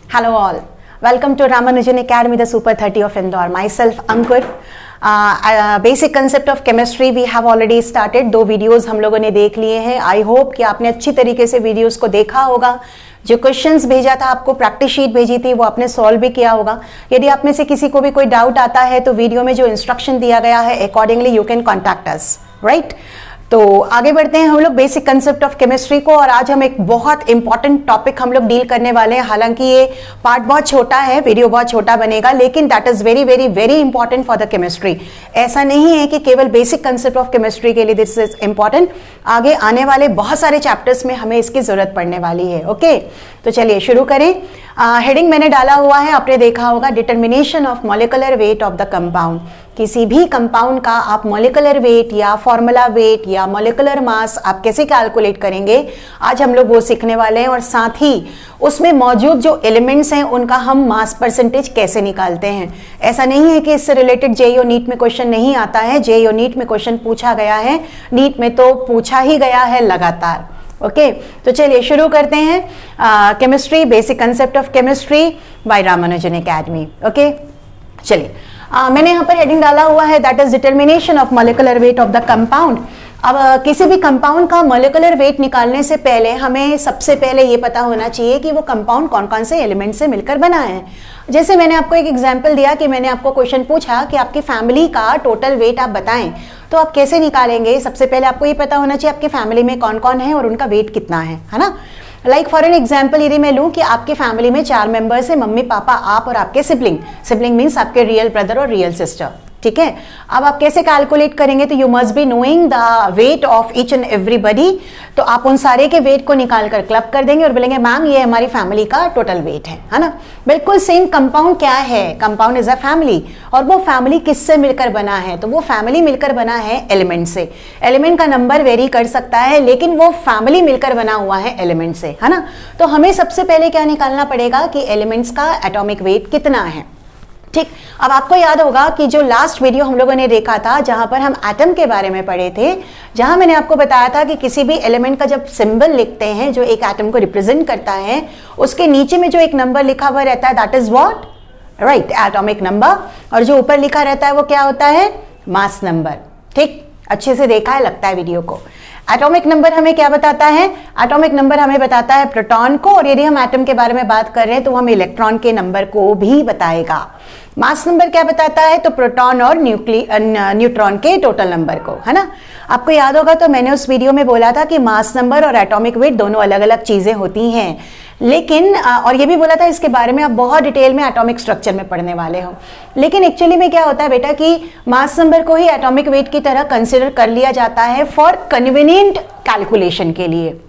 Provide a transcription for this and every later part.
Hello all, welcome to Ramanujan Academy, the Super 30 of Indore. Myself Ankur. Basic concept of chemistry we have already started. 2 videos हम लोगों ने देख लिए हैं. I hope कि आपने अच्छी तरीके से वीडियोस को देखा होगा. जो क्वेश्चंस भेजा था आपको, प्रैक्टिस शीट भेजी थी, वो आपने सॉल्व भी किया होगा. यदि आप में से किसी को भी कोई डाउट आता है तो वीडियो में जो इंस्ट्रक्शन दिया गया है accordingly you can contact us, right. तो आगे बढ़ते हैं हम लोग बेसिक कंसेप्ट ऑफ केमिस्ट्री को. और आज हम एक बहुत इंपॉर्टेंट टॉपिक हम लोग डील करने वाले हैं. हालांकि ये पार्ट बहुत छोटा है, वीडियो बहुत छोटा बनेगा, लेकिन that is very very very important for the chemistry. ऐसा नहीं है कि केवल बेसिक कंसेप्ट ऑफ केमिस्ट्री के लिए दिस इज इंपॉर्टेंट. आगे आने वाले बहुत सारे चैप्टर्स में हमें इसकी जरूरत पड़ने वाली है. ओके, तो चलिए शुरू करें. हेडिंग मैंने डाला हुआ है, आपने देखा होगा, determination of molecular weight of the compound. किसी भी कंपाउंड का आप मॉलिक्यूलर वेट या फॉर्मूला वेट या मॉलिक्यूलर मास आप कैसे कैलकुलेट करेंगे, आज हम लोग वो सीखने वाले हैं. और साथ ही उसमें मौजूद जो एलिमेंट्स हैं उनका हम मास परसेंटेज कैसे निकालते हैं. ऐसा नहीं है कि इससे रिलेटेड जेईई नीट में क्वेश्चन नहीं आता है. जेईई नीट में क्वेश्चन पूछा गया है, नीट में तो पूछा ही गया है लगातार. ओके, तो चलिए शुरू करते हैं. Chemistry, basic concept of chemistry bye Ramanujan academy. Okay, चलिए. मैंने यहाँ पर हेडिंग डाला हुआ है, that is determination of molecular weight of the compound. अब किसी भी कंपाउंड का मॉलिक्यूलर वेट निकालने से पहले हमें सबसे पहले ये पता होना चाहिए कि वो कंपाउंड कौन कौन से एलिमेंट से मिलकर बना है. जैसे मैंने आपको एक एग्जांपल दिया कि मैंने आपको क्वेश्चन पूछा कि आपकी फैमिली का टोटल वेट आप बताएं, तो आप कैसे निकालेंगे. सबसे पहले आपको ये पता होना चाहिए आपकी फैमिली में कौन कौन है और उनका वेट कितना है ना. लाइक फॉर एन एग्जाम्पल यदि मैं लूं कि आपके फैमिली में 4 मेंबर्स हैं, मम्मी पापा आप और आपके सिबलिंग. सिबलिंग मीन्स आपके रियल ब्रदर और रियल सिस्टर. ठीक है, अब आप कैसे कैलकुलेट करेंगे, तो you must be knowing the weight of each and everybody. तो आप उन सारे के वेट को निकाल कर क्लब कर देंगे और बोलेंगे मैम ये हमारी फैमिली का टोटल वेट है ना. बिल्कुल सेम. कंपाउंड क्या है, कंपाउंड इज अ फैमिली. और वो फैमिली किससे मिलकर बना है, तो वो फैमिली मिलकर बना है एलिमेंट से. एलिमेंट का नंबर वेरी कर सकता है, लेकिन वो फैमिली मिलकर बना हुआ है एलिमेंट से, है ना. तो हमें सबसे पहले क्या निकालना पड़ेगा कि एलिमेंट्स का एटॉमिक वेट कितना है. ठीक, अब आपको याद होगा कि जो लास्ट वीडियो हम लोगों ने देखा था जहां पर हम एटम के बारे में पढ़े थे, जहां मैंने आपको बताया था कि किसी भी एलिमेंट का जब सिंबल लिखते हैं जो एक एटम को रिप्रेजेंट करता है, उसके नीचे में जो एक नंबर लिखा हुआ रहता है that is what, right, atomic number. और जो ऊपर लिखा रहता है वो क्या होता है, मास नंबर. ठीक, अच्छे से देखा है लगता है वीडियो को. एटॉमिक नंबर हमें क्या बताता है, एटॉमिक नंबर हमें बताता है प्रोटॉन को, और यदि हम एटम के बारे में बात कर रहे हैं तो हम इलेक्ट्रॉन के नंबर को भी बताएगा. मास नंबर क्या बताता है, तो प्रोटॉन और न्यूट्रॉन के टोटल नंबर को, है ना. आपको याद होगा तो मैंने उस वीडियो में बोला था कि मास नंबर और एटॉमिक वेट दोनों अलग अलग चीजें होती हैं, लेकिन और ये भी बोला था इसके बारे में आप बहुत डिटेल में एटॉमिक स्ट्रक्चर में पढ़ने वाले हो. लेकिन एक्चुअली में क्या होता है बेटा कि मास नंबर को ही एटॉमिक वेट की तरह कंसिडर कर लिया जाता है फॉर कन्वीनियंट कैलकुलेशन के लिए.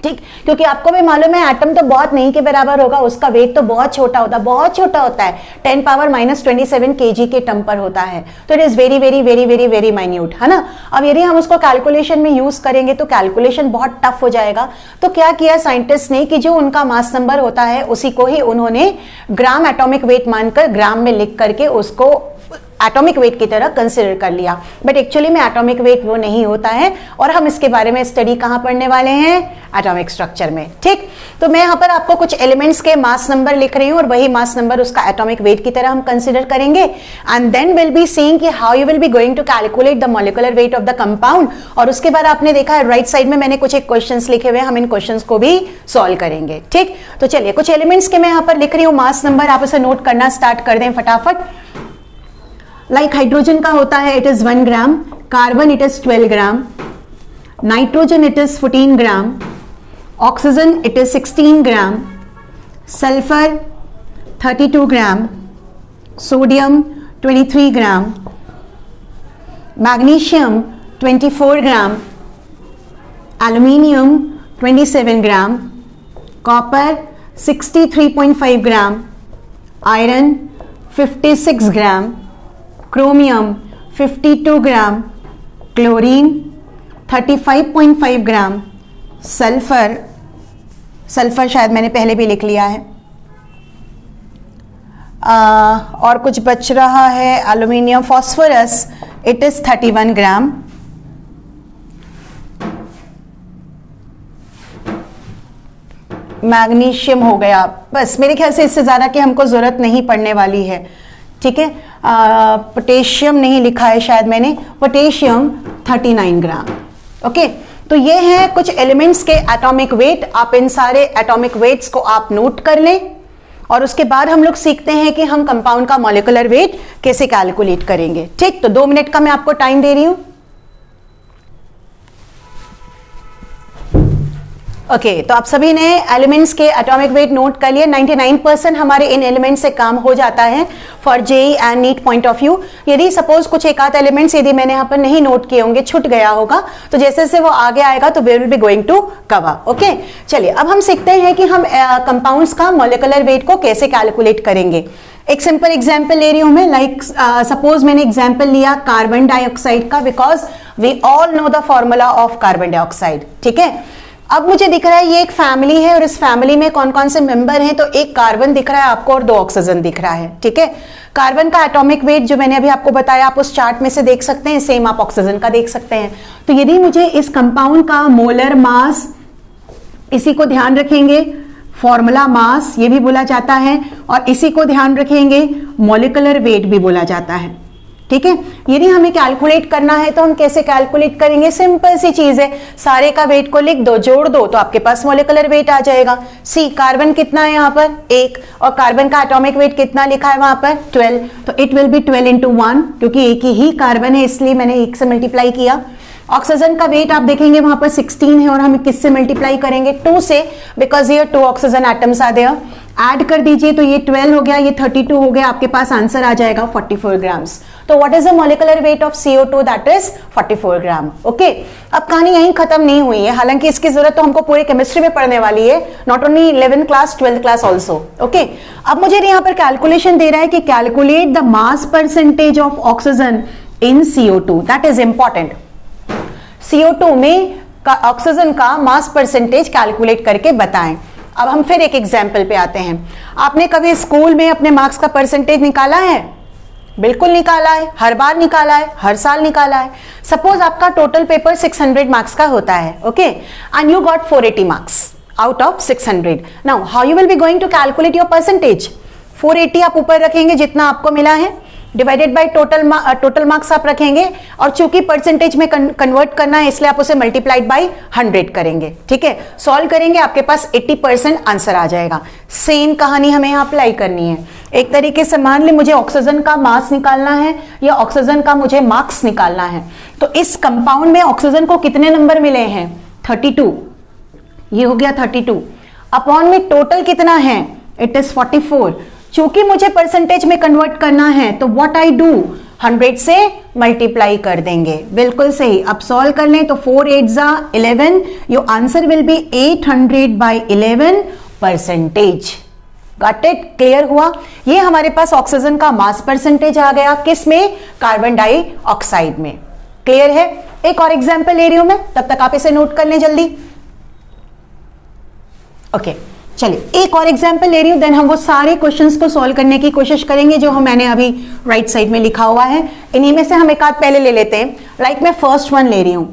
ठीक, क्योंकि आपको भी मालूम है एटम तो बहुत नहीं के बराबर होगा, उसका वेट तो बहुत छोटा होता है, बहुत छोटा होता है, 10 पावर -27 kg के टर्म पर होता है. तो it is very very very very very minute, है ना. अब यदि हम उसको कैलकुलेशन में यूज करेंगे तो कैलकुलेशन बहुत टफ हो जाएगा. तो क्या किया साइंटिस्ट ने कि जो उनका मास नंबर होता है उसी को ही उन्होंने ग्राम एटॉमिक वेट मानकर ग्राम में लिख करके उसको एटॉमिक वेट की तरह कंसिडर कर लिया. बट एक्चुअली में एटॉमिक वेट वो नहीं होता है, और हम इसके बारे में स्टडी कहां पढ़ने वाले हैं, एटॉमिक स्ट्रक्चर में. ठीक, तो मैं यहां पर आपको कुछ एलिमेंट्स के मास नंबर लिख रही हूं और वही मास नंबर उसका एटॉमिक वेट की तरह हम कंसिडर करेंगे. And then will be seeing कि how you will be going to calculate the molecular weight of the compound. और उसके बाद आपने देखा है राइट साइड में मैंने कुछ एक क्वेश्चंस लिखे हुए, हम इन क्वेश्चंस को भी सॉल्व करेंगे. ठीक, तो चलिए कुछ एलिमेंट्स के मैं यहां पर लिख रही हूं मास नंबर, आप उसे नोट करना स्टार्ट कर दें फटाफट. लाइक हाइड्रोजन का होता है it is 1 gram, carbon it is 12 gram, nitrogen it is 14 gram, oxygen it is 16 gram, sulphur 32 gram, sodium 23 gram, magnesium 24 gram, aluminium 27 gram, copper 63.5 gram, iron 56 gram, chromium 52 gram, chlorine 35.5 gram, sulphur शायद मैंने पहले भी लिख लिया है. और कुछ बच रहा है, aluminium, phosphorus it is 31 gram, magnesium हो गया, बस मेरे ख्याल से इससे ज़्यादा की हमको ज़रूरत नहीं पड़ने वाली है, ठीक है। पोटेशियम नहीं लिखा है शायद मैंने, पोटेशियम 39 ग्राम। ओके, तो ये है कुछ एलिमेंट्स के एटॉमिक वेट। आप इन सारे एटॉमिक वेट्स को आप नोट कर लें और उसके बाद हम लोग सीखते हैं कि हम कंपाउंड का मॉलिक्यूलर वेट कैसे कैलकुलेट करेंगे। ठीक, तो 2 मिनट का मैं आपको टाइम दे रही हूं। ओके, तो आप सभी ने एलिमेंट्स के एटॉमिक वेट नोट कर लिए। 99% हमारे इन एलिमेंट्स से काम हो जाता है for JEE and NEET point of view. यदि सपोज कुछ एक आध एलिमेंट्स यदि मैंने यहाँ पर नहीं नोट किए होंगे, छूट गया होगा, तो जैसे जैसे वो आगे आएगा तो we will be going to cover. Okay, चलिए अब हम सीखते हैं कि हम कंपाउंड्स का मॉलिक्यूलर वेट को कैसे कैलकुलेट करेंगे। एक सिंपल एग्जाम्पल ले रही हूं मैं, लाइक सपोज मैंने एग्जाम्पल लिया कार्बन डाइऑक्साइड का, because we all know the formula of carbon dioxide. ठीक है, अब मुझे दिख रहा है ये एक फैमिली है और इस फैमिली में कौन कौन से मेंबर हैं, तो एक कार्बन दिख रहा है आपको और 2 ऑक्सीजन दिख रहा है। ठीक है, कार्बन का एटॉमिक वेट जो मैंने अभी आपको बताया आप उस चार्ट में से देख सकते हैं, सेम आप ऑक्सीजन का देख सकते हैं। तो यदि मुझे इस कंपाउंड का मोलर मास, इसी को ध्यान रखेंगे, फॉर्मूला मास ये भी बोला जाता है, और इसी को ध्यान रखेंगे मॉलिक्यूलर वेट भी बोला जाता है। ठीक है, यदि हमें कैलकुलेट करना है तो हम कैसे कैलकुलेट करेंगे? सिंपल सी चीज है, सारे का वेट को लिख दो, जोड़ दो तो आपके पास मॉलिक्यूलर वेट आ जाएगा। सी कार्बन कितना है यहाँ पर 1, और कार्बन का एटॉमिक वेट कितना लिखा है वहां पर 12, तो इट विल बी 12 into 1, क्योंकि एक ही कार्बन है इसलिए मैंने 1 से मल्टीप्लाई किया। ऑक्सीजन का वेट आप देखेंगे वहां पर 16 है और हम किससे मल्टीप्लाई करेंगे? 2 से, बिकॉज ये 2 oxygen atoms are there. Add कर दीजिए तो ये 12 हो गया, ये 32 हो गया, आपके पास आंसर आ जाएगा 44 ग्राम्स। तो what is the molecular weight of CO2? That is 44 gram. Okay, अब कहानी यहीं खत्म नहीं हुई है, हालांकि इसकी जरूरत तो हमको पूरे केमिस्ट्री में पढ़ने वाली है, not only 11th class 12th class also. Okay, अब मुझे यहाँ पर कैलकुलेशन दे रहा है कि calculate the mass percentage of oxygen in CO2, that is important. CO2 में ऑक्सीजन का मास परसेंटेज कैलकुलेट करके बताएं। अब हम फिर एक एग्जाम्पल पे आते हैं। आपने कभी स्कूल में अपने मार्क्स का परसेंटेज निकाला है? बिल्कुल निकाला है, हर बार निकाला है, हर साल निकाला है। सपोज आपका टोटल पेपर 600 मार्क्स का होता है, okay, and you got 480 marks out of 600। Now how you will be going to calculate your percentage? 480 आप ऊपर रखेंगे जितना आपको मिला है, डिवाइडेड बाय टोटल मार्क्स आप रखेंगे, और चूंकि परसेंटेज में कन्वर्ट करना है इसलिए आप उसे मल्टीप्लाइड बाय 100 करेंगे। ठीक है, सॉल्व करेंगे, आपके पास 80% आंसर आ जाएगा। सेम कहानी हमें यहाँ अप्लाई करनी है। एक तरीके से मान ले मुझे ऑक्सीजन का मास निकालना है या ऑक्सीजन का मुझे मार्क्स निकालना है, तो इस कंपाउंड में ऑक्सीजन को कितने नंबर मिले हैं? 32, ये हो गया 32, अपॉन में टोटल कितना है? It is 44। चूंकि मुझे परसेंटेज में कन्वर्ट करना है तो व्हाट आई डू, 100 से मल्टीप्लाई कर देंगे। बिल्कुल सही। अब सॉल्व कर लें तो 4 8 जा 11, your answer will B 800/11 percentage. Got it? Clear हुआ? ये हमारे पास ऑक्सीजन का मास परसेंटेज आ गया, किस में? कार्बन डाइऑक्साइड में। क्लियर है? एक और एग्जाम्पल ले रही हूं मैं, तब तक आप इसे नोट कर लें जल्दी। ओके, चलिए एक और एग्जाम्पल ले रही हूं, देन हम वो सारे क्वेश्चंस को सॉल्व करने की कोशिश करेंगे जो मैंने अभी राइट साइड में लिखा हुआ है। इन्हीं में से हम एक आध पहले ले लेते हैं। लाइक मैं फर्स्ट वन ले रही हूं,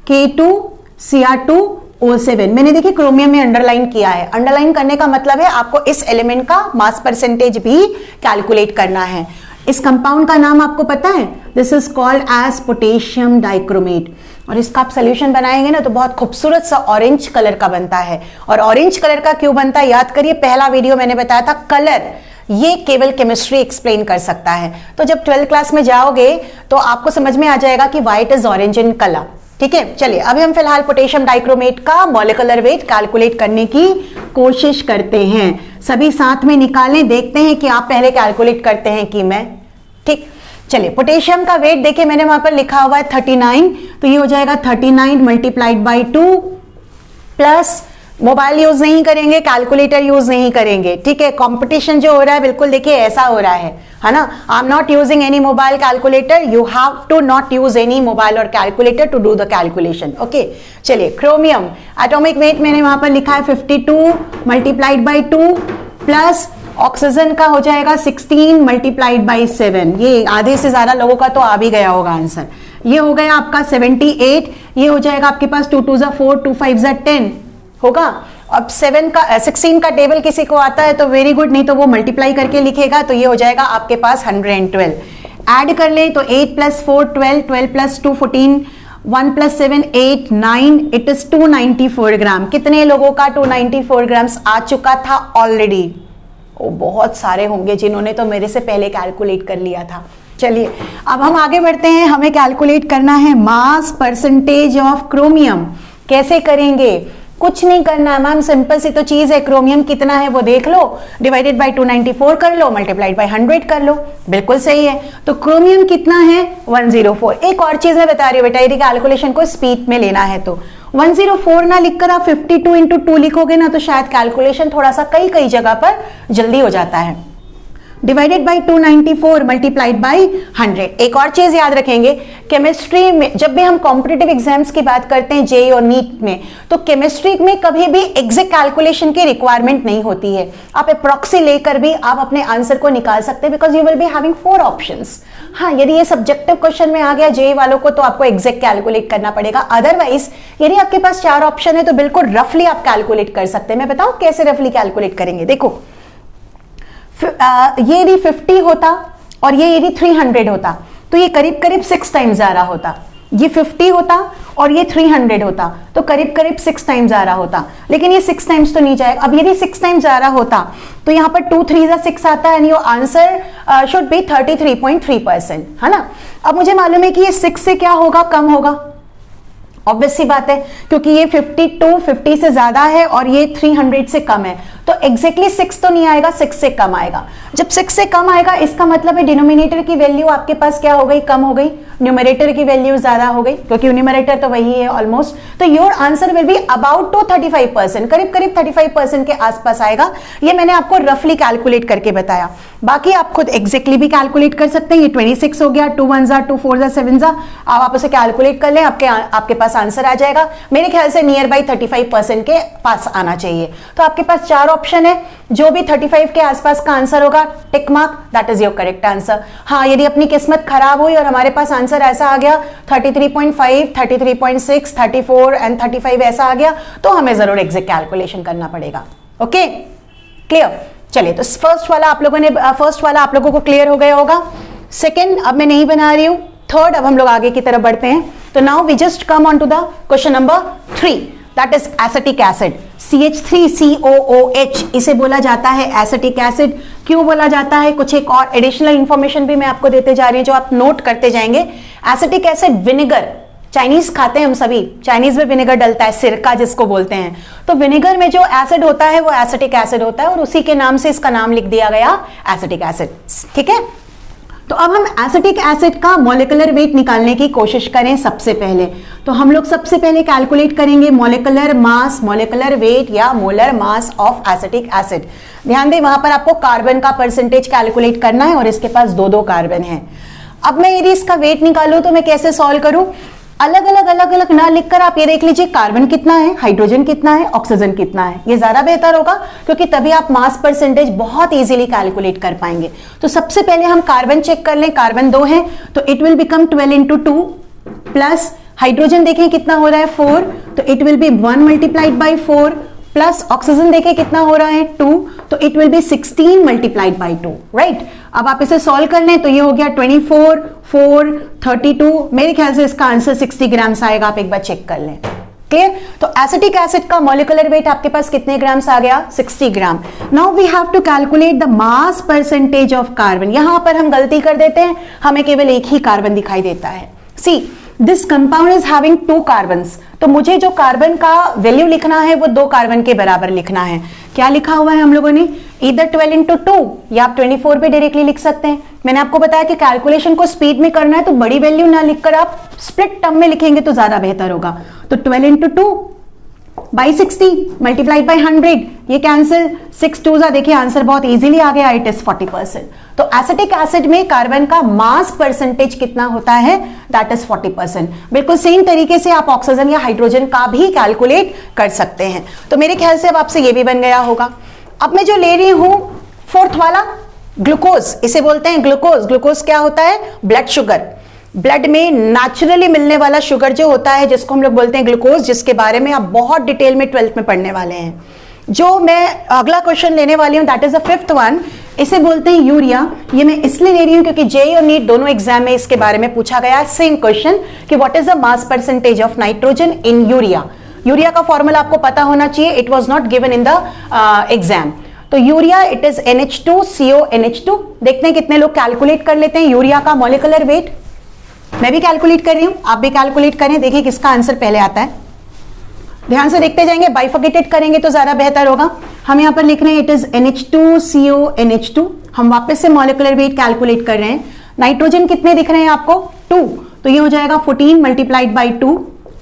K2Cr2O7। मैंने देखिए क्रोमियम में अंडरलाइन किया है। अंडरलाइन करने का मतलब है आपको इस एलिमेंट का मास परसेंटेज भी कैलकुलेट करना है। इस कंपाउंड का नाम आपको पता है? This is called as potassium dichromate. और इसका आप सोल्यूशन बनाएंगे ना तो बहुत खूबसूरत सा ऑरेंज कलर का बनता है। और ऑरेंज कलर का क्यों बनता है याद करिए, पहला वीडियो मैंने बताया था कलर ये केवल केमिस्ट्री एक्सप्लेन कर सकता है। तो जब 12th क्लास में जाओगे तो आपको समझ में आ जाएगा कि white is orange in colour. ठीक है, चलिए अभी हम फिलहाल पोटेशियम डाइक्रोमेट का मॉलिक्यूलर वेट कैलकुलेट करने की कोशिश करते हैं। सभी साथ में निकालें, देखते हैं कि आप पहले कैलकुलेट करते हैं कि मैं। ठीक, चलिए पोटेशियम का वेट देखिए मैंने वहां पर लिखा हुआ है 39, तो ये हो जाएगा 39 multiplied by 2 plus, mobile use नहीं करेंगे, कैलकुलेटर यूज नहीं करेंगे। ठीक है, कंपटीशन जो हो रहा है बिल्कुल देखिए ऐसा हो रहा है ना। I am not using any mobile calculator, you have to not use any mobile और calculator to do the calculation. Okay, चलिए क्रोमियम एटॉमिक वेट मैंने वहां पर लिखा है 52 मल्टीप्लाइड बाई 2 प्लस ऑक्सीजन का हो जाएगा 16 मल्टीप्लाइड बाई 7। ये आधे से ज्यादा लोगों का तो आ भी गया होगा आंसर। ये हो गया आपका 78, ये हो जाएगा आपके पास 2 2 4 2 5 10 होगा। अब 16 का टेबल किसी को आता है तो वेरी गुड, नहीं तो वो मल्टीप्लाई करके लिखेगा, तो ये हो जाएगा आपके पास 112। ऐड कर ले तो 8 + 4 12, 12 + 2 14, 1 + 7 8 9, इट इज 294 ग्राम। कितने लोगों का 294 ग्राम्स आ चुका था ऑलरेडी? ओ बहुत सारे होंगे जिन्होंने तो मेरे से पहले कैलकुलेट कर लिया था। चलिए अब हम आगे बढ़ते हैं, हमें कैलकुलेट करना है मास परसेंटेज ऑफ क्रोमियम। कैसे करेंगे? कुछ नहीं करना है मैम, सिंपल सी तो चीज है, क्रोमियम कितना है वो देख लो, डिवाइडेड बाय 294 कर लो, मल्टीप्लाइड बाय 100 कर लो, बिल्कुल सही है। तो क्रोमियम कितना है? 104। एक और चीज मैं बता रही हूँ बेटा, यदि कैलकुलेशन को स्पीड में लेना है तो 104 ना लिखकर आप 52 × 2 लिखोगे ना, तो शायद कैलकुलेशन थोड़ा सा कई जगह पर जल्दी हो जाता है। Divided by 294 multiplied by 100। एक और चीज याद रखेंगे, केमिस्ट्री में जब भी हम कॉम्पिटिटिव एग्जाम्स की बात करते हैं जेईई और नीट में, तो केमिस्ट्री में कभी भी एग्जैक्ट कैलकुलेशन की रिक्वायरमेंट नहीं होती है। आप अप्रॉक्सी लेकर भी आप अपने आंसर को निकाल सकते हैं, because you will be having 4 options. हाँ, यदि ये सब्जेक्टिव क्वेश्चन में आ गया जेईई वालों को, तो आपको एग्जैक्ट कैलकुलेट करना पड़ेगा। अदरवाइज यदि आपके पास 4 ऑप्शन है तो बिल्कुल रफली आप कैलकुलेट कर सकते हैं। मैं बताऊं कैसे रफली कैलकुलेट करेंगे? देखो, ये यदि 50 होता और ये यदि 300 होता तो ये करीब करीब 6 टाइम्स आ रहा होता। ये 50 होता और ये 300 होता तो करीब करीब 6 टाइम्स आ रहा होता, लेकिन ये 6 टाइम्स तो नहीं जाएगा। अब यदि 6 टाइम्स आ रहा होता तो यहाँ पर 2 3 6 आता है, and your answer should be 33.3%, है ना। अब मुझे मालूम है कि ये 6 से क्या होगा? कम होगा, ऑब्वियस सी बात है, क्योंकि ये 50 से ज्यादा है और ये 300 से कम है, तो एग्जैक्टली 6 तो नहीं आएगा, 6 से कम आएगा। जब 6 से कम आएगा इसका मतलब है डिनोमिनेटर की वैल्यू आपके पास क्या हो गई? कम हो गई। न्यूमरेटर की वैल्यू ज्यादा हो गई, क्योंकि न्यूमरेटर तो वही है ऑलमोस्ट। तो your answer will be about to 35%, करीब करीब 35% के आसपास आएगा। ये मैंने आपको रफली कैलकुलेट करके बताया, बाकी आप खुद एग्जैक्टली भी कैलकुलेट कर सकते हैं। ये 26 हो गया, 2 1 2 4 7 आप उसे कैलकुलेट कर लें, आपके पास आंसर आ जाएगा। मेरे ख्याल से नियर बाई 35% के पास आना चाहिए। तो आपके पास 4 ऑप्शन है, जो भी 35 के आसपास का आंसर होगा tick mark, that is your correct answer. हाँ, यदि अपनी किस्मत खराब हुई और हमारे पास आंसर ऐसा आ गया 33.5, 33.6, 34 एंड 35 ऐसा आ गया, तो हमें जरूर एग्जैक्ट कैलकुलेशन करना पड़ेगा। Okay, clear? चलिए, तो फर्स्ट वाला आप लोगों को क्लियर हो गया होगा। सेकेंड अब मैं नहीं बना रही हूं, थर्ड अब हम लोग आगे की तरफ बढ़ते हैं। तो now we just come on to the question number 3, that is acetic acid, CH3COOH इसे बोला जाता है एसिटिक एसिड। क्यों बोला जाता है? कुछ एक और एडिशनल इंफॉर्मेशन भी मैं आपको देते जा रही हूं, जो आप नोट करते जाएंगे। एसिटिक एसिड विनेगर, चाइनीज खाते हैं हम सभी, चाइनीज में विनेगर डलता है, सिरका जिसको बोलते हैं। तो विनेगर में जो एसिड होता है वो एसिटिक एसिड होता है, और उसी के नाम से इसका नाम लिख दिया गया एसिटिक एसिड। ठीक है, तो अब हम एसिटिक एसिड का मॉलिक्यूलर वेट निकालने की कोशिश करें। सबसे पहले तो हम लोग सबसे पहले कैलकुलेट करेंगे मॉलिक्यूलर मास, मॉलिक्यूलर वेट या molar mass of acetic acid. ध्यान दें, वहां पर आपको कार्बन का परसेंटेज कैलकुलेट करना है और इसके पास 2 कार्बन है। अब मैं यदि इसका वेट निकालूं तो मैं कैसे सॉल्व करूं? अलग अलग ना लिखकर आप ये देख लीजिए कार्बन कितना है, हाइड्रोजन कितना है, ऑक्सीजन कितना है। ये ज्यादा बेहतर होगा, क्योंकि तभी आप मास परसेंटेज बहुत इजीली कैलकुलेट कर पाएंगे। तो सबसे पहले हम कार्बन चेक कर लें। कार्बन 2 है तो it will become 12 × 2 plus hydrogen देखें कितना हो रहा है 4, तो it will be 1 multiplied by 4 plus oxygen देखें कितना हो रहा है 2, तो it will be 16 multiplied by 2, right. अब आप इसे सॉल्व कर लें तो ये हो गया 24, 4, 32। मेरे ख्याल से इसका आंसर 60 ग्राम्स आएगा, आप एक बार चेक कर लें। क्लियर? तो एसिटिक एसिड का मॉलिक्यूलर वेट आपके पास कितने ग्राम्स आ गया? 60 gram. Now we have to calculate the mass percentage of carbon. यहां पर हम गलती कर देते हैं, हमें केवल एक ही कार्बन दिखाई देता है। See, this compound is having 2 carbons, तो मुझे जो कार्बन का वैल्यू लिखना है वो 2 कार्बन के बराबर लिखना है। क्या लिखा हुआ है हम लोगों ने? इधर 12 × 2 या आप 24 भी डायरेक्टली लिख सकते हैं। मैंने आपको बताया कि कैलकुलेशन को स्पीड में करना है, तो बड़ी वैल्यू ना लिखकर आप स्प्लिट टर्म में लिखेंगे तो ज्यादा बेहतर होगा। तो 12 × 2 बाई 60 मल्टीप्लाइड बाई 100, ये कैंसिल, 6 2 देखिए आंसर बहुत इजीली आ गया, इट इज 40%। तो एसिटिक एसिड में कार्बन का मास परसेंटेज कितना होता है? That is 40%। बिल्कुल सेम तरीके से आप ऑक्सीजन या हाइड्रोजन का भी कैलकुलेट कर सकते हैं। तो मेरे ख्याल से अब आपसे ये भी बन गया होगा। अब मैं जो ले रही हूं 4th वाला, ग्लूकोज, इसे बोलते हैं ग्लूकोज। ग्लूकोज क्या होता है? Blood sugar. ब्लड में नेचुरली मिलने वाला शुगर जो होता है, जिसको हम लोग बोलते हैं ग्लूकोज, जिसके बारे में आप बहुत डिटेल में 12th में पढ़ने वाले हैं। जो मैं अगला क्वेश्चन लेने वाली हूं that is the fifth one, इसे बोलते हैं यूरिया। ये मैं इसलिए ले रही हूं क्योंकि जेईई और नीट दोनों एग्जाम में इसके बारे में पूछा गया है सेम क्वेश्चन कि what is the mass percentage of nitrogen in urea. Urea का फॉर्मूला आपको पता होना चाहिए, it was not given in the exam. तो urea it is NH2CO NH2। देखते हैं कितने लोग कैलकुलेट कर लेते हैं यूरिया का मॉलिक्यूलर वेट। मैं भी कैलकुलेट कर रही हूं, आप भी कैलकुलेट करें, देखिए किसका आंसर पहले आता है। ध्यान से देखते जाएंगे, बाइफर्केटेड करेंगे तो ज्यादा बेहतर होगा। हम यहां पर लिख रहे हैं इट इज NH2CO NH2। हम वापस से मॉलिक्यूलर वेट कैलकुलेट कर रहे हैं। नाइट्रोजन कितने दिख रहे हैं आपको? 2, तो ये हो जाएगा 14 multiplied by 2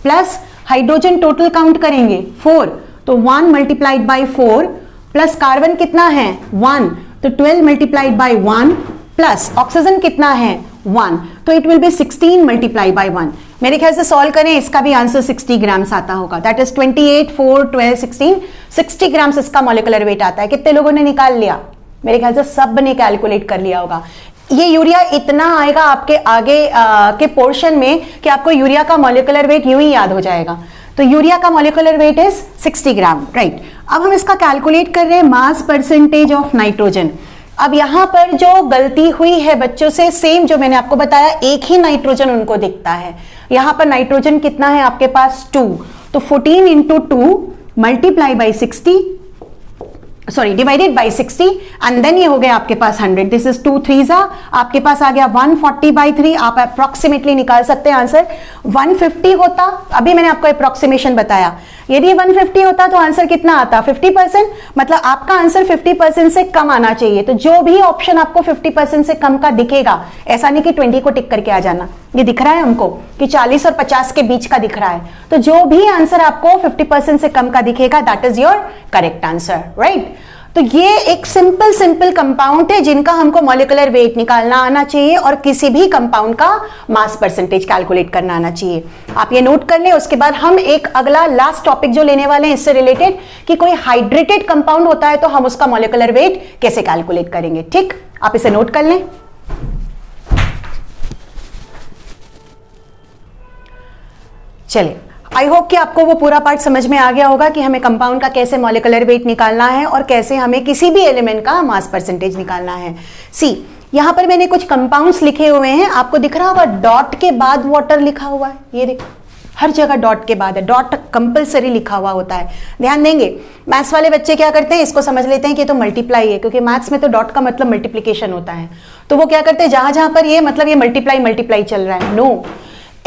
plus hydrogen total count करेंगे 4, तो 1 मल्टीप्लाइड बाई 4 प्लस कार्बन कितना है 1, तो 12 मल्टीप्लाइड बाई 1 प्लस ऑक्सीजन कितना है 1, तो it will be 16 multiplied by 1। मेरे ख्याल से सॉल्व करें, इसका भी आंसर 60 ग्राम्स आता होगा। दैट इज 28, 4, 12, 16, 60 ग्राम्स इसका मॉलिक्यूलर वेट आता है। कितने लोगों ने निकाल लिया? मेरे ख्याल से सब ने कैलकुलेट कर लिया होगा। ये यूरिया इतना आएगा आपके आगे के पोर्शन में कि आपको यूरिया का मॉलिक्यूलर वेट यूं ही याद हो जाएगा। तो यूरिया का molecular wait is 60 gram, right. अब हम इसका कैलकुलेट कर रहे हैं मास परसेंटेज ऑफ नाइट्रोजन। अब यहां पर जो गलती हुई है बच्चों से, सेम जो मैंने आपको बताया, एक ही नाइट्रोजन उनको दिखता है। यहां पर नाइट्रोजन कितना है आपके पास 2, तो 14 into 2 multiply by 60, sorry divided by 60 and then ये हो गया आपके पास 100। दिस इज 2 3 आपके पास आ गया 140 बाई 3। आप अप्रोक्सीमेटली निकाल सकते हैं आंसर। 150 होता, अभी मैंने आपको अप्रोक्सीमेशन बताया, यदि 150 होता तो आंसर कितना आता 50%, मतलब आपका आंसर 50% से कम आना चाहिए। तो जो भी ऑप्शन आपको 50% से कम का दिखेगा, ऐसा नहीं कि 20 को टिक करके आ जाना, ये दिख रहा है हमको कि 40 और 50 के बीच का दिख रहा है, तो जो भी आंसर आपको 50% से कम का दिखेगा that is your correct answer, right. तो ये एक सिंपल कंपाउंड है जिनका हमको मॉलिक्यूलर वेट निकालना आना चाहिए और किसी भी कंपाउंड का मास परसेंटेज कैलकुलेट करना आना चाहिए। आप ये नोट कर लें। उसके बाद हम एक अगला लास्ट टॉपिक जो लेने वाले हैं इससे रिलेटेड कि कोई हाइड्रेटेड कंपाउंड होता है तो हम उसका मॉलिक्यूलर वेट कैसे कैलकुलेट करेंगे। ठीक, आप इसे नोट कर लें। चलिए, आई होप कि आपको वो पूरा पार्ट समझ में आ गया होगा कि हमें कंपाउंड का कैसे मॉलिक्यूलर वेट निकालना है और कैसे हमें किसी भी एलिमेंट का मास परसेंटेज निकालना है। सी, यहां पर मैंने कुछ कंपाउंड्स लिखे हुए हैं, आपको दिख रहा होगा डॉट के बाद वाटर लिखा हुआ है, ये देखो हर जगह डॉट के बाद है, डॉट कंपलसरी लिखा हुआ होता है। ध्यान देंगे, मैथ्स वाले बच्चे क्या करते हैं, इसको समझ लेते हैं कि तो मल्टीप्लाई है, क्योंकि मैथ्स में तो डॉट का मतलब मल्टीप्लीकेशन होता है। तो वो क्या करते हैं, जहां जहां पर ये मतलब ये मल्टीप्लाई चल रहा है, नो,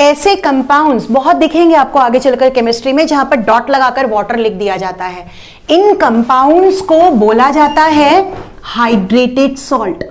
ऐसे कंपाउंड्स बहुत दिखेंगे आपको आगे चलकर केमिस्ट्री में जहां पर डॉट लगाकर वाटर लिख दिया जाता है। इन कंपाउंड्स को बोला जाता है हाइड्रेटेड सॉल्ट।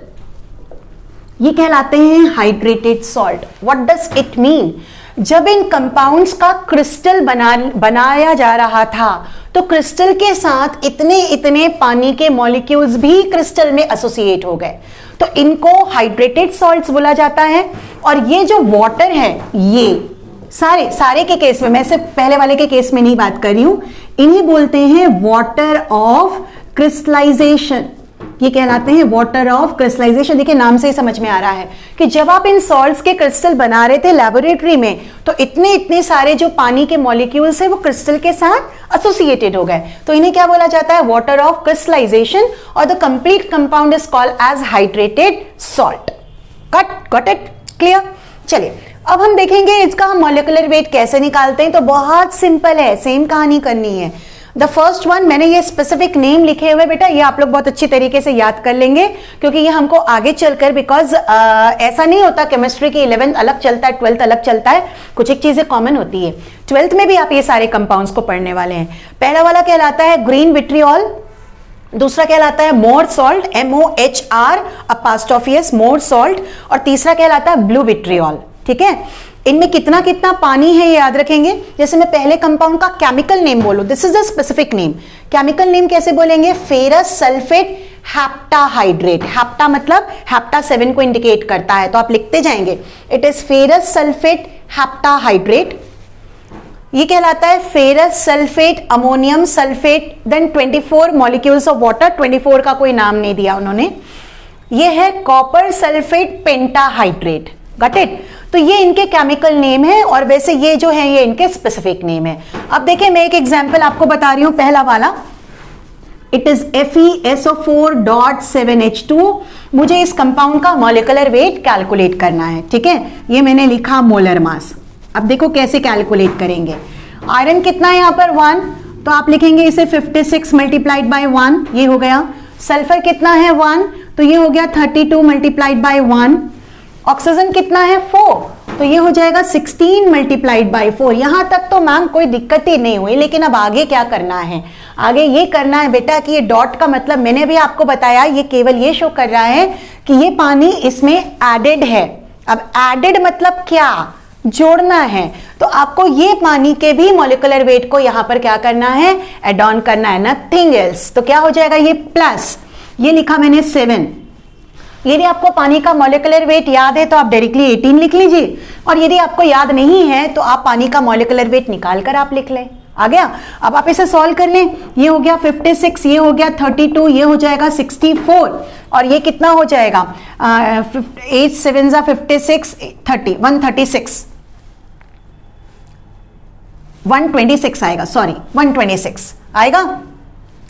ये कहलाते हैं hydrated salt. What does it mean? जब इन कंपाउंड्स का क्रिस्टल बनाया जा रहा था तो क्रिस्टल के साथ इतने पानी के मॉलिक्यूल्स भी क्रिस्टल में एसोसिएट हो गए, तो इनको हाइड्रेटेड सॉल्ट्स बोला जाता है। और ये जो वाटर है, ये सारे के केस में, मैं सिर्फ पहले वाले के केस में नहीं बात कर रही हूं, इन्हें बोलते हैं वाटर ऑफ क्रिस्टलाइजेशन। ये कहलाते हैं वाटर ऑफ क्रिस्टलाइजेशन। देखिए नाम से ही समझ में आ रहा है कि जब आप इन सॉल्ट्स के क्रिस्टल बना रहे थे लेबोरेटरी में, तो इतने सारे जो पानी के मॉलिक्यूल्स है वो क्रिस्टल के साथ एसोसिएटेड हो गए, तो इन्हें क्या बोला जाता है, वाटर ऑफ क्रिस्टलाइजेशन, और the complete compound is called as hydrated salt. Got it? Clear? चलिए, अब हम देखेंगे इसका मॉलिक्यूलर वेट कैसे निकालते हैं। तो बहुत सिंपल है, सेम कहानी करनी है। द फर्स्ट वन, मैंने ये स्पेसिफिक नेम लिखे हुए बेटा, ये आप लोग बहुत अच्छी तरीके से याद कर लेंगे, क्योंकि ये हमको आगे चलकर, बिकॉज ऐसा नहीं होता केमिस्ट्री की 11th अलग चलता है, 12th अलग चलता है, कुछ एक चीजें कॉमन होती है। 12th में भी आप ये सारे कंपाउंड्स को पढ़ने वाले हैं। पहला वाला कहलाता है ग्रीन विट्रियोल, दूसरा कहलाता है मोर सॉल्ट, MOHR अपोस्ट्रोफियस मोर सॉल्ट, और तीसरा कहलाता है ब्लू विट्रियोल। ठीक है, इनमें कितना कितना पानी है ये याद रखेंगे। जैसे मैं पहले कंपाउंड का केमिकल नेम बोलूं, this is a specific name. Chemical name कैसे बोलेंगे, फेरस सल्फेट हेप्टाहाइड्रेट। हेप्टा मतलब हेप्टा 7 को इंडिकेट करता है, तो आप लिखते जाएंगे it is ferrous sulphate heptahydrate. ये कहलाता है ferrous sulphate ammonium sulphate, then 24 molecules of water, 24 का कोई नाम नहीं दिया उन्होंने। ये है copper sulphate pentahydrate. Got it? तो ये इनके केमिकल नेम है, और वैसे ये जो है ये इनके स्पेसिफिक नेम है। अब देखिए, मैं एक एग्जांपल आपको बता रही हूं, पहला वाला इट इज FeSO4.7H2। मुझे इस कंपाउंड का मॉलिक्यूलर वेट कैलकुलेट करना है, ठीक है। ये मैंने लिखा मोलर मास। अब देखो कैसे कैलकुलेट करेंगे। आयरन कितना है यहाँ पर 1, तो आप लिखेंगे इसे 56 मल्टीप्लाइड बाय 1, ये हो गया। सल्फर कितना है 1, तो ये हो गया 32 मल्टीप्लाइड बाय 1। ऑक्सीजन कितना है 4, तो ये हो जाएगा 16 मल्टीप्लाइड बाय 4। यहां तक तो मैम कोई दिक्कत ही नहीं हुई, लेकिन अब आगे क्या करना है? आगे ये करना है बेटा कि ये डॉट का मतलब मैंने भी आपको बताया, ये केवल ये शो कर रहा है कि ये पानी इसमें एडेड है। अब एडेड मतलब क्या? जोड़ना है। तो आपको ये पानी के भी मॉलिक्यूलर वेट को यहां पर क्या करना है? एड ऑन करना है, नथिंग एल्स। तो क्या हो जाएगा ये प्लस, ये लिखा मैंने 7। यदि आपको पानी का मॉलिक्यूलर वेट याद है तो आप डायरेक्टली 18 लिख लीजिए, और यदि आपको याद नहीं है तो आप पानी का मॉलिक्यूलर वेट निकाल कर आप लिख लें। आ गया? अब आप इसे सॉल्व कर लें। ये हो गया 56, ये हो गया 32, ये हो जाएगा 64, और ये कितना हो जाएगा 8 7 56 30 136 126 आएगा, सॉरी 126 आएगा,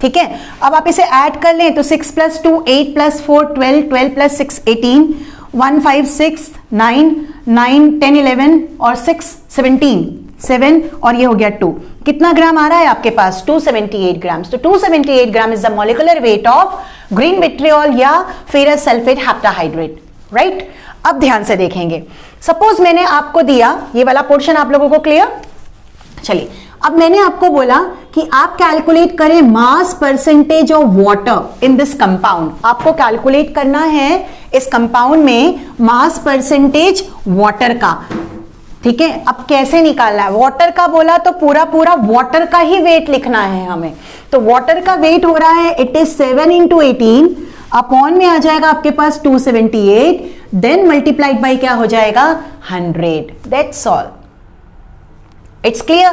ठीक है। अब आप इसे ऐड कर लें तो 6 + 2 8 + 4 12 12 + 6 18 1 5 6 9 9 10 11 और 6 17 7, और ये हो गया 2। कितना ग्राम आ रहा है आपके पास? 278 ग्राम। तो 278 gram is the molecular weight of green vitriol या फेरस सल्फेट हेप्टाहाइड्रेट, राइट। अब ध्यान से देखेंगे। सपोज मैंने आपको दिया ये वाला पोर्शन, आप लोगों को क्लियर? चलिए, अब मैंने आपको बोला कि आप कैलकुलेट करें मास percentage of water in this compound. आपको कैलकुलेट करना है इस कंपाउंड में मास परसेंटेज वाटर का, ठीक है। अब कैसे निकालना है? वाटर का बोला तो पूरा पूरा वाटर का ही वेट लिखना है हमें। तो वाटर का वेट हो रहा है, इट इज 7 × 18 अपॉन में आ जाएगा आपके पास 278, देन मल्टीप्लाइड बाई क्या हो जाएगा 100। That's all, it's clear.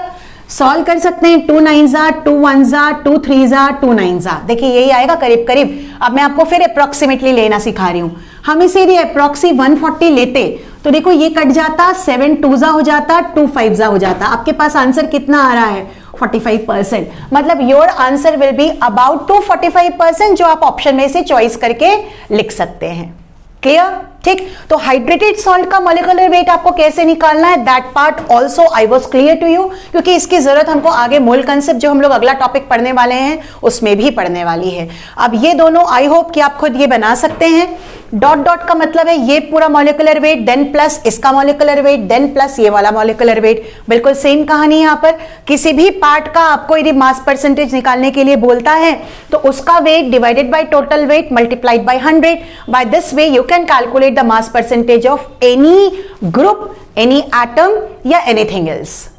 Solve कर सकते हैं। 2 9s 2 1s 2 3s 2 9s, देखिए यही आएगा करीब करीब। अब मैं आपको फिर अप्रोक्सीमेटली लेना सिखा रही हूं। हम इसे यदि अप्रोक्सी 140 लेते तो देखो ये कट जाता, 7 2s हो जाता, 2 5s हो जाता। आपके पास आंसर कितना आ रहा है? 45%। मतलब your answer will be about to 45%, जो आप ऑप्शन में से चॉइस करके लिख सकते हैं। क्लियर? ठीक। तो हाइड्रेटेड सॉल्ट का मॉलिक्यूलर वेट आपको कैसे निकालना है, that part also I was clear to you, क्योंकि इसकी जरूरत हमको आगे मोल कंसेप्ट जो हम लोग अगला टॉपिक पढ़ने वाले हैं उसमें भी पढ़ने वाली है। अब ये दोनों आई होप कि आप खुद ये बना सकते हैं। डॉट डॉट का मतलब है ये पूरा मॉलिक्यूलर वेट, देन प्लस इसका मॉलिक्यूलर वेट, देन प्लस ये वाला मॉलिक्यूलर वेट। बिल्कुल सेम कहानी यहां पर। किसी भी पार्ट का आपको यदि मास परसेंटेज निकालने के लिए बोलता है तो उसका weight divided by total weight multiplied by 100। By this way you can calculate the mass percentage of any group, any atom या एनीथिंग एल्स।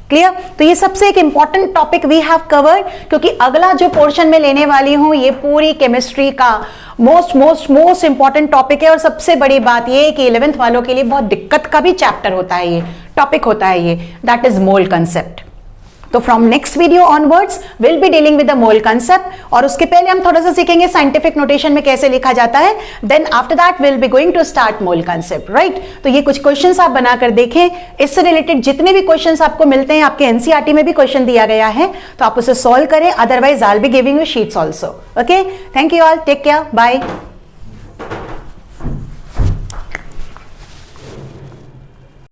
क्लियर? तो ये सबसे एक important topic we have covered, क्योंकि अगला जो पोर्शन में लेने वाली हूं ये पूरी केमिस्ट्री का मोस्ट इंपॉर्टेंट टॉपिक है। और सबसे बड़ी बात ये कि 11th वालों के लिए बहुत दिक्कत का भी चैप्टर होता है, ये टॉपिक होता है, ये दैट इज मोल कंसेप्ट। तो from next video onwards will be dealing with the mole concept, और उसके पहले हम थोड़ा सा सीखेंगे साइंटिफिक नोटेशन में कैसे लिखा जाता है। Then after that will be going to start mole concept, right. तो ये कुछ क्वेश्चंस आप बनाकर देखें। इससे रिलेटेड जितने भी क्वेश्चंस आपको मिलते हैं, आपके एनसीईआरटी में भी क्वेश्चन दिया गया है, तो आप उसे सॉल्व करें। Otherwise I will be giving you sheets also. Okay, thank you all, take care, bye.